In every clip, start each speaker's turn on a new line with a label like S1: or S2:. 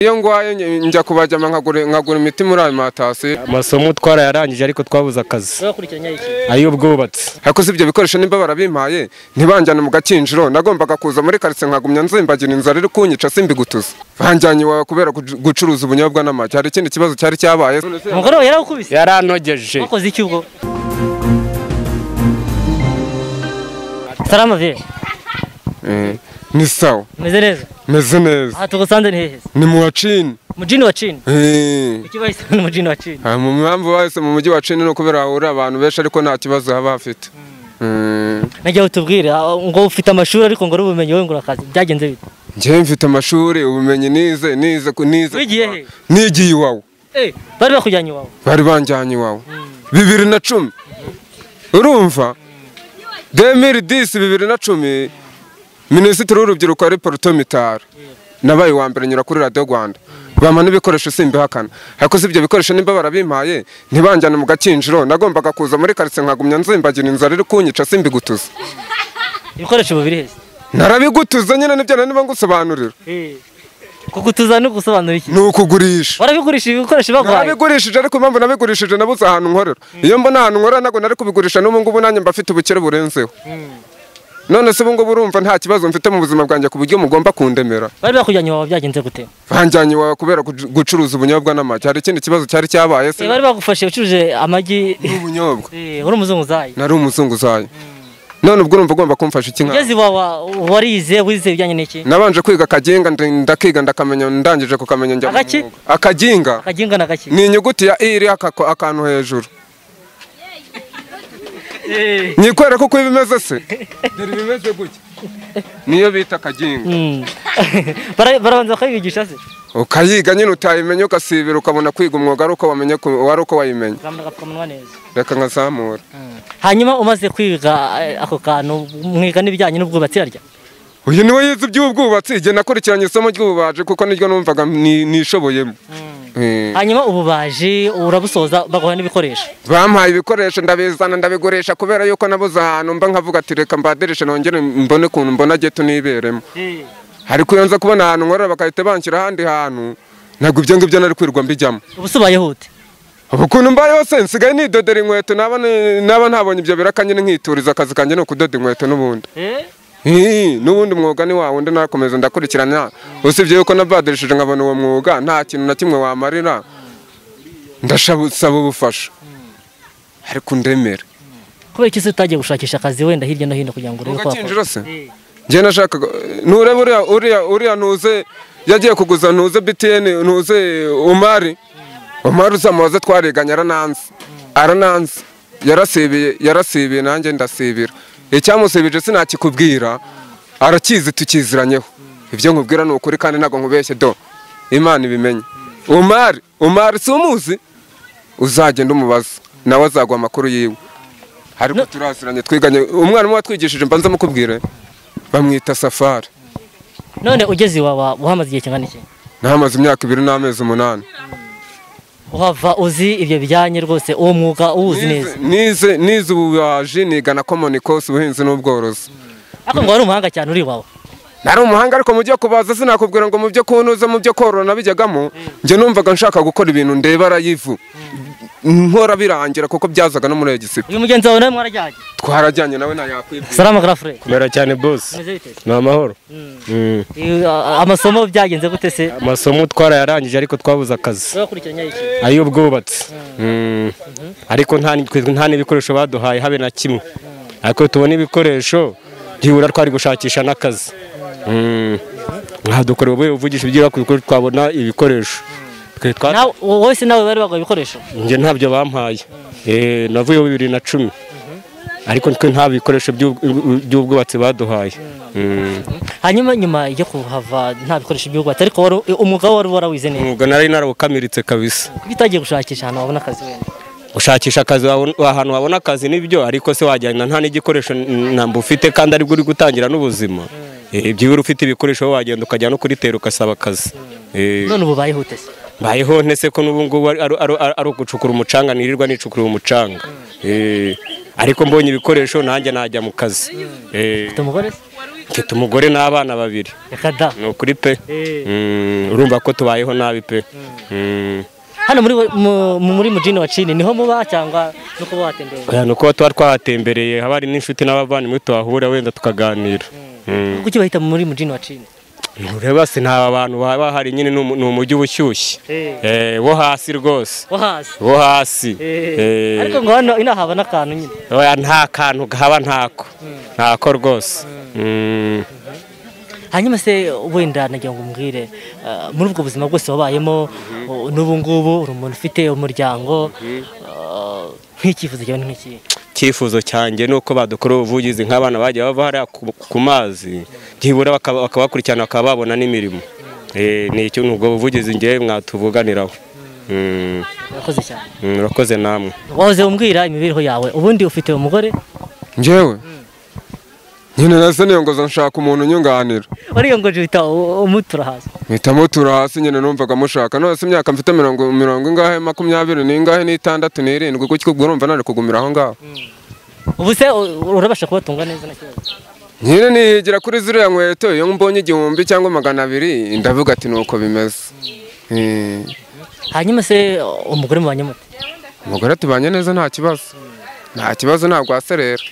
S1: Iyo ngwaye njya kubajyama nkagura imiti muri alimentation.
S2: Amasomo twarayarangije ariko twabuze akazi. Ayo bwubatse.
S1: Hakoze ibyo bikoresho nimba barabimpaye ntibanjyana mu gakinjiro nagombaga kuza muri quartier nkagumya nzimbagira inzara iri kunyica simbigutuza. Banjyanye Wawa kubera gucuruza ubunyobwa n'amagi. Hari ikindi kibazo cyari cyabaye.
S3: Umugore yarakubise.
S2: Yaranogeje.
S3: Wakoze iki ubwo? Salama vie.
S1: Ni sawa.
S3: Meze neza.
S1: Meze neza.
S3: Aha tugusanze ni hehe?
S1: Ni mu wacini.
S3: Mujini wa chini. Iki bahise mu mujini wa chini.
S1: Mu mpamvu bahise mu mujyi wa chini no kubera ahura abantu benshi ariko nta kibazo haba afite.
S3: Nagiye utubwire ngo ufite amashuri ariko ngo ubumenyi wowe ngura akazi byagenze bite?
S1: Ngiye mfite amashuri ubumenyi nize.
S3: Wigiye he?
S1: Nigiye Wawa.
S3: Bari bakujyanye Wawa.
S1: Bari banjyanye Wawa. 2010. Urumva? 2010 Minisitiri w'urubyiruko ari Portomitara. Nabaye wa mbere nyura kuri Radio Rwanda. Bampa n'ibikoresho simbihakana. Hakoze ibyo bikoresho nimba barabimpaye ntibanjyana mu gakinjiro nagombaga kuza muri quartier nkagumya nzimbagira inzara iri kunyica simbigutuza.
S3: Ibikoresho bibiri hese.
S1: Narabigutuza nyine nibyo niba ngusobanurira.
S3: Kugutuza no gusobanura iki?
S1: Nukugurisha.
S3: Warabigurisha ibikoresho bagwaye.
S1: Narabigurishije ariko impamvu nabigurishije nabuze ahantu nkorera. Iyo mbona ahantu nkorera nago nari kubigurisha n'ubu ngubu nanjye mbafite ubukire burenzeho. None se ubungu burumva nta kibazo mfite mu buzima bwanjye ku buryo mugomba kundemera.
S3: Bari bakujyanye Wawa byagenze gute?
S1: Banjyanye Wawa kubera gucuruza ubunyobwa n'amagi. Hari ikindi kibazo cyari cyabaye se.
S3: Bari bagufashe ucuruje amagi
S1: n'ubunyobwa.
S3: Uri umuzunguzayi.
S1: Nari umuzunguzayi. None ubwo urumva ugomba kumfasha iki nka?
S3: Ugeze Wawa warize wize bijyanye n'iki?
S1: Nabanje kwiga akaginga ndakiga ndakamenya ndangije kukamenya njya. Akaginga.
S3: Akaginga na gaki.
S1: Ni inyuguti ya iri akantu hejuru. Nikwere kuko ibimeze se. Dore bimeze gutya. Niyo bita akaginga.
S3: Barabanza kwigisha se.
S1: Ukayiga nyine utayimenye ukasibira ukabona kwiga umwuga aruko wamenye wari uko wayimenye. Reka nkazamura.
S3: Hanyuma umaze kwiga ako kantu mwiga n'ibijyanye n'ubwubatsi arya.
S1: Uyu niwe yize iby'ubwubatsi je nakurikiranye isomo ry'ububaje kuko niryo numvaga nishoboyemo.
S3: Hanyuma ububaji urabusoza baguha n'ibikoresho.
S1: Bampaye ibikoresho ndabizana ndabigurisha kubera yuko nabuze ahantu mba nkavuga ati reka mbadirishe nongere mbone kuntu mbona geto niberemo. Ariko iyo nza kubona ahantu nkorera bakahita banshyira ahandi hantu ntabwo ibyo ngibyo nari kwirwa mbijyamo.
S3: Ubusubaye hute?
S1: Ukuntu mbayeho se nsigaye nidodera inkweto naba ntabonye ibyo birakanye nkituriza akazi kanjye no kudoda inkweto n'ubundi. N'ubundi mwuga ni wa wundi nakomeza ndakurikirana usibye yuko nabadirishije nkabona uwo mwuga nta kintu na kimwe wamarira ndasaba ubufasha ariko ndemera.
S3: Kubera iki se utagiye gushakisha akazi wenda hirya no hino kugira ngo urebe ko
S1: gakinjiro se ngiye nashaka nurebe uriya ntuze yagiye kuguza ntuze BTN ntuze Umari uzamuze twariganya arananze yarasibiye nanjye ndasibira. Icyamusibije sinakikubwira arakizi tukiziranyeho. Ibyo nkubwira ni ukuri kandi ntago nkubeshye do Imana ibimenye. Umari si umuzi uzagenda umubaza nawe azagwa amakuru yiwe. Ariko turaziranye twiganye umwana umwe watwigishije mbanza mukubwire bamwita Safari.
S3: None ugeze Wawa uhamaze igihe kingana iki?
S1: Nahamaze imyaka 2 n'amezi 8.
S3: Uhava uzi ibyo bijyanye rwose uwo mwuga uwuzi neza.
S1: Nize ububaji niga na common course ubuhinzi n'ubworozi.
S3: Ariko ngo wari umuhanga cyane uri Wawa.
S1: Nari umuhanga ariko mu byo kubaza sinakubwira ngo mu byo kunuza mu byo korora nabijyagamo nje numvaga nshaka gukora ibintu ndeba arayivu. Nkora birangira kuko byazaga no muri egisipo.
S3: Uyu mugenzi wawe nawe mwarajyanye?
S1: Twarajyanye nawe nayakwibye.
S3: Salama grafre.
S2: Kubera cyane boss. Ni amahoro.
S3: Amasomo byagenze gute se?
S2: Amasomo twarayarangije ariko twabuze akazi.
S3: Wakurikiranye iki?
S2: Ayo bwubatse. Ariko nta n'ibikoresho baduhaye habe na kimwe. Ariko tubona ibikoresho ntibura twari gushakisha n'akazi. Dukora ubuvugisha byira kuko twabona ibikoresho.
S3: Wowe se nawe bari bagwa ibikoresho?
S2: Nje ntabyo bampaye. Navuye 2010. Ariko nta bikoresho by'ubwubatsi baduhaye.
S3: Hanyuma nyuma yo kuhava nta bikoresho by'ubwubatsi ariko umwuga wari warawize neza.
S2: Umwuga nari narawukamiritse kabisa.
S3: Bitagiye gushakisha ahantu wabona akazi wenda.
S2: Ushakisha akazi ahantu wabona akazi nibyo ariko se wajyana nta n'igikoresho namba ufite kandi ari uri gutangira n'ubuzima. Ibyo ufite ibikoresho wagenda ukajya no kuri tero ukasaba akazi.
S3: None ubu bayihute se?
S2: Bayeho ntese ko n'ubungu ari ugucukura umucanga nirirwa nicukura umucanga. Ariko mbonye ibikoresho nanjye najya mu kazi.
S3: Umugore
S2: mfite umugore n'abana 2
S3: reka da
S2: ni ukuri pe urumva ko tubayeho nabi pe
S3: hano muri mujini wa chini niho muba cyangwa nuko batembereye
S2: nuko tuba twahatembereye haba hari n'inshuti n'abavandimwe tuhahura wenda tukaganira
S3: kuki bahita muri mujini wa chini
S2: ureba se nta abantu baba hari nyine ni umujyi ubushyushye wo hasi rwose wo hasi
S3: ariko ngo hano inahaba n'akantu nyine
S2: oya nta kantu haba ntako rwose
S3: hanyuma se wenda nagira ngo umbwire muri ubwo buzima bwose wabayemo n'ubu ngubu uri umuntu ufite umuryango nk'icyifuzo cyawe ni nk'iki
S2: icyifuzo cyanjye ni uko badukora ubuvugizi nk'abana bagiye bava hariya ku mazi byibura bakabakurikirana bakaba babona n'imirimo ni icyo ubwo buvugizi ngewe mwatuvuganiraho
S3: urakoze cyane
S2: urakoze namwe
S3: wahoze umbwira imibereho yawe ubundi ufite umugore
S1: njyewe nyine nase niyongoza nshaka umuntu unyunganira
S3: wariyongoje uhita umutura hasi
S1: mpita mutura hasi nyine numvaga mushaka nose imyaka mfite mirongo ingahe 20 n'ingahe n'itandatu n'irindwi kuko ubwo urumva nari kugumira aho ngaho
S3: ubu se urabasha kubatunga neza na kibazo
S1: nyine nihigira kuri ziriya nkweto iyo mbonye 1,000 cyangwa 200 ndavuga ati nuko bimeze
S3: hanyuma se umugore mubanye mute
S1: umugore tubanye neza nta kibazo ntabwo aserera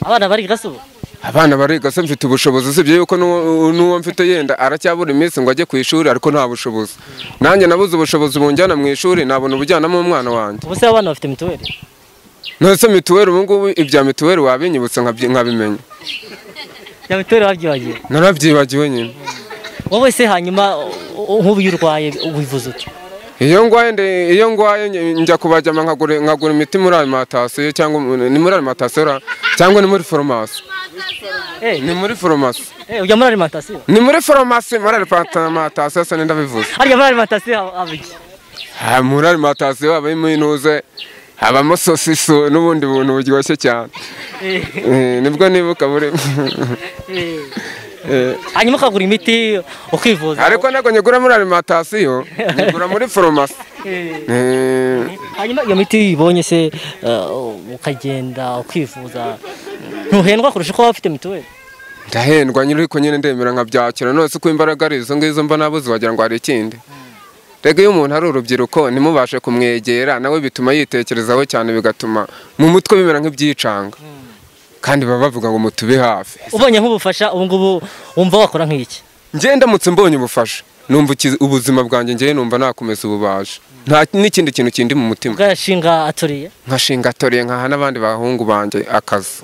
S3: abana bari gasubo
S1: abana bariga se mfite ubushobozi usibye yuko n'uwo mfite yenda aracyabura iminsi ngo ajye ku ishuri ariko nta bushobozi nanjye nabuze ubushobozi bunjyana mu ishuri nabona ubujyanamo umwana wanjye
S3: ubu se abana bafite mituweli
S1: nose mituweli ubu ngubu ibya mituweli wabinyibutsa nkabimenya
S3: ya mituweli wabyibagiwe
S1: narabyibagiwe nyine
S3: wowe se hanyuma nk'ubu iyo urwaye wivuza uti
S1: iyo ngwaye njya kubajyama nkagura imiti muri alimantasiyo cyangwa ni muri alimantasiyo cyangwa ni muri farumasi ni muri farumasi
S3: ujya muri alimantasiyo
S1: ni muri farumasi muri alimantasiyo se ndabivuze
S3: harya muri alimantasiyo habiki
S1: muri alimantasiyo habamo intuze habamo sosiso n'ubundi buntu buryoshye cyane nibwo nibuka buri
S3: hanyuma ukagura imiti ukivuza
S1: ariko ntabwo nyigura muri alimantasiyo nyigura muri farumasi
S3: hanyuma iyo miti uyibonye se ukagenda ukivuza ntuhendwa kurusha uko waba ufite mituweli
S1: ndahendwa nyine ariko nyine ndemera nkabyakira nose uko imbaraga ari izo ngizo mba nabuze wagira ngo hari ikindi rega iyo umuntu ari urubyiruko ntimubashe kumwegera nawe bituma yitekerezaho cyane bigatuma mu mutwe bimera nk'ibyicanga kandi baba bavuga ngo mutube hafi
S3: ubonye nk'ubufasha ubu ngubu wumva wakora nk'iki
S1: njye ndamutse mbonye ubufasha numva ubuzima bwanjye njye numva nakomeza ububaje nta n'ikindi kintu kindi mu mutima
S3: ugashinga atoriye
S1: nkaha n'abandi bahungu banjye akazi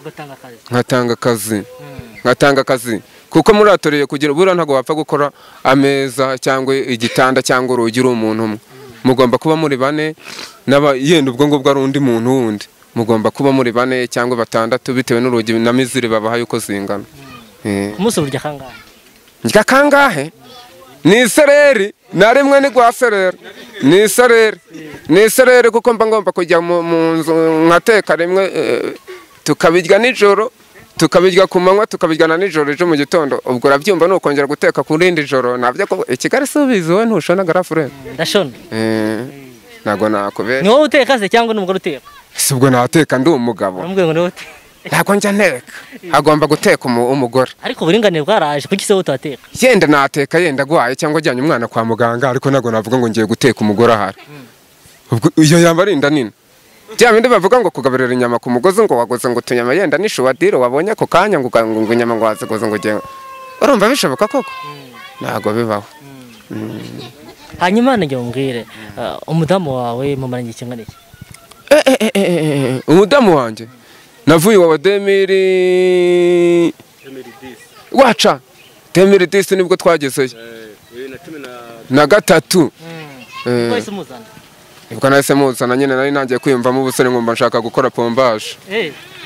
S1: nkatanga akazi kuko muri atoriye kugira buriya ntabwo wapfa gukora ameza cyangwa igitanda cyangwa urugi uri umuntu umwe mugomba kuba muri 4 yenda ubwo ngubwo ari undi muntu wundi mugomba kuba muri 4 cyangwa 6 bitewe n'urugi na miziri babaha yuko zingana
S3: umunsi burya kangahe
S1: njya kangahe ni isereri na rimwe ni gwaserera ni isereri kuko mba ngomba kujya mu nzu nkateka rimwe tukabirya nijoro tukabirya ku manywa tukabiryana nijoro ejo mu gitondo ubwo urabyumva nukongera guteka ku rindi joro nabyo ko Kigali subizo we ntushona garafure
S3: ndashona
S1: nago nakubera
S3: ni wowe uteka se cyangwa n'umugore uteka
S1: si ubwo nateka ndi umugabo
S3: uramubwiye ngo ni wowe
S1: ntabwo njya nteka agomba guteka umugore
S3: ariko uburinganire bwaraje kuki se wowe utateka
S1: yenda nateka yenda gwaye cyangwa ajyanye umwana kwa muganga ariko ntabwo navuga ngo ngiye guteka umugore ahari ubwo iyo yamba ari inda nini bya bindi bavuga ngo kugaburira inyama ku mugozi ngo wagoze ngo tunyama yenda nishuwadiro wabonye ako kanya ngo inyama ngo wazigoze ngo ugiye urumva bishoboka koko ntabwo bibaho
S3: hanyuma nagiye umbwire umudamu wawe mumaranye ikingana iki
S1: umudamu wanjye navuye wa 2010 waca 2010 nibwo twagezeyo na gatatu nibwo nahise muzana nyine nari nangiye kwiyumvamo ubusore ngomba nshaka gukora pombaje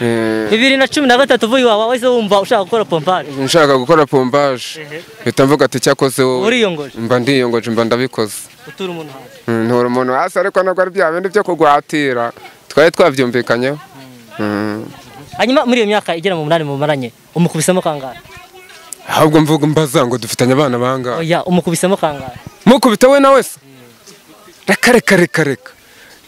S3: 2013 uvuye iwawe wese wumva ushaka gukora pombaje
S1: nshaka gukora pombaje mpita mvuga ati cyakoze wowe
S3: uriyongoje
S1: mba ndiyongoje mba ndabikoze
S3: utura umuntu hasi
S1: ntura umuntu hasi ariko ntabwo ari bya bindi byo kugwatira twari twabyumvikanyeho
S3: hanyuma muri iyo myaka igera mu 8 mumaranye umukubisemo kangahe
S1: ahubwo mvuga mbaza ngo dufitanye abana bangahe
S3: oya umukubisemo kangahe
S1: mukubita we na wese reka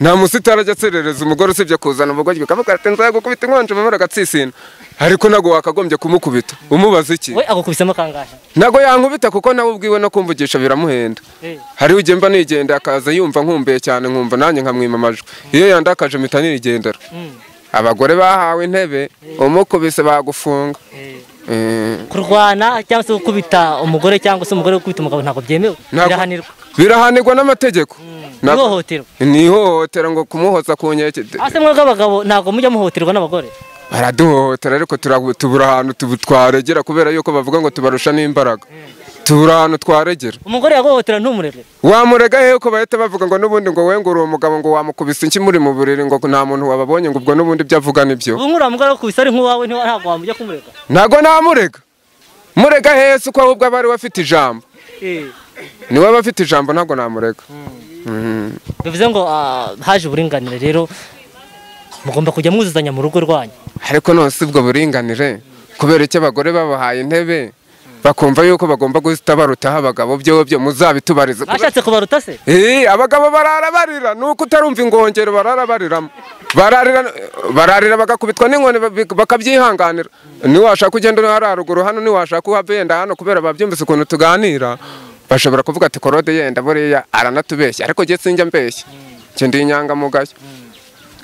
S1: nta musitari ajya aserereza umugore usibye kuzana ubugoryi bikavuga ati nzagukubita inkonje bamara agatsisina ariko ntago wakagombye kumukubita umubaza iki
S3: we agukubisemo kangahe
S1: ntago yankubita kuko nawe ubwiwe no kumvugisha biramuhenda hari ugemba nigenda akaza yumva nkumbuye cyane nkumva nanjye nkamwima amajwi iyo yandakaje mpita nigendera abagore bahawe intebe umukubise bagufunga
S3: kurwana cyangwa se gukubita umugore cyangwa se umugore gukubita umugabo ntabwo byemewe
S1: birahanirwa n'amategeko
S3: ni
S1: ihohotera ngo kumuhoza ku nkeke
S3: ase mwebwe abagabo ntabwo mujya muhohoterwa n'abagore
S1: baraduhohotera ariko tubura ahantu twaregera kubera yuko bavuga ngo tubarusha n'imbaraga tubura ahantu twaregera
S3: umugore yaguhohotera ntumurege
S1: wamurega hehe ko bahita bavuga ngo n'ubundi ngo we ngo uri umugabo ngo wamukubise iki muri mu buriri ngo nta muntu wababonye ngo ubwo n'ubundi ibyo avuga nibyo
S3: ubu nk'uriya mugore wakubise ari nk'uwawe ntabwo wamujya kumurega
S1: ntabwo namurega murega hehe se uko ahubwo aba ari we afite ijambo niwe aba afite ijambo ntabwo namurega
S3: bivuze ngo haje uburinganire rero mugomba kujya mwuzuzanya mu rugo rwanyu
S1: ariko nose ubwo buringanire kubera icyo abagore babahaye intebe bakumva yuko bagomba guhita barutaho abagabo byo muzabitubarize
S3: bashatse kubaruta se
S1: abagabo barara barira nuko utarumva ingongero barara bariramo bararira bagakubitwa n'inkoni bakabyihanganira niwashaka ugenda hari haruguru hano niwashaka uhava yenda hano kubera babyumvise ukuntu tuganira bashobora kuvuga ati korode yenda buriya aranatubeshya ariko jye sinjya mbeshya cyo ndi inyangamugayo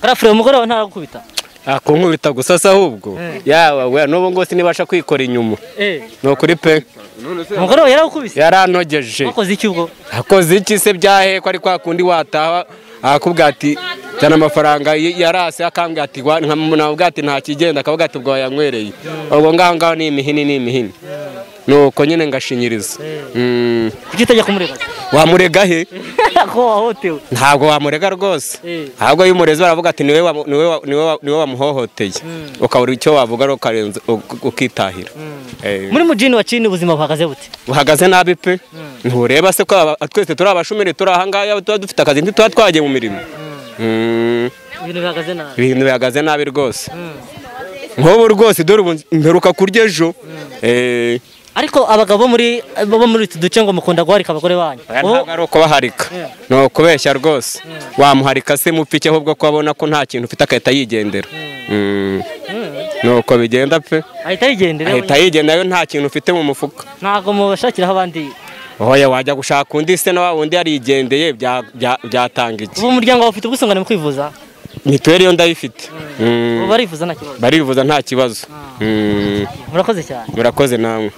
S3: karafure umugore wawe ntaragukubita
S2: akunkubita gusa se ahubwo yawe we n'ubu ngo sinibasha kwikora inyuma ni ukuri pe
S3: umugore wawe yaragukubise
S2: yarantogeje
S3: wakoze iki ubwo
S2: akoze iki se byahe ko ari kwa kundi wataha akubwira ati cyane amafaranga yarase akambwira ati nkamubwira ati nta kigenda akavuga ati ubwo yanywereye ubwo ngaho ni imihini nuko nyine ngashinyiriza
S3: kuki utajya kumurega
S2: wamurega he
S3: ko wahotewe
S2: ntabwo wamurega rwose ahubwo iyo umurezi baravuga ati niwe wamuhohoteye ukabura icyo wavuga ukarenza ukitahira
S3: muri mujini wa cini ubuzima buhagaze bute
S2: buhagaze nabi pe ntureba se ko twese turi abashomeri turi ahangaha tuba dufite akazi ntituba twagiye mu mirimo ibintu bihagaze nabi rwose nk'ubu rwose dore ubu mperuka kurya ejo
S3: ariko abagabo bo muri utu duce ngo mukunda guharika abagore banyu
S2: ntabwo ari uko baharika ni ukubeshya rwose wamuharika se mupfike ahubwo ko abona ko nta kintu ufite agahita yigendera ni uko bigenda pe
S3: ahita
S2: yigendera yo nta kintu ufite mu mufuka
S3: ntabwo mubashakiraho abandi
S2: oya wajya gushaka undi se na wundi yarigendeye byatanga iki
S3: ubu umuryango wawe ufite ubwisungane mu kwivuza
S2: mituweli yo ndayifite
S3: barivuza nta kibazo
S2: barivuza nta kibazo
S3: murakoze cyane
S2: murakoze namwe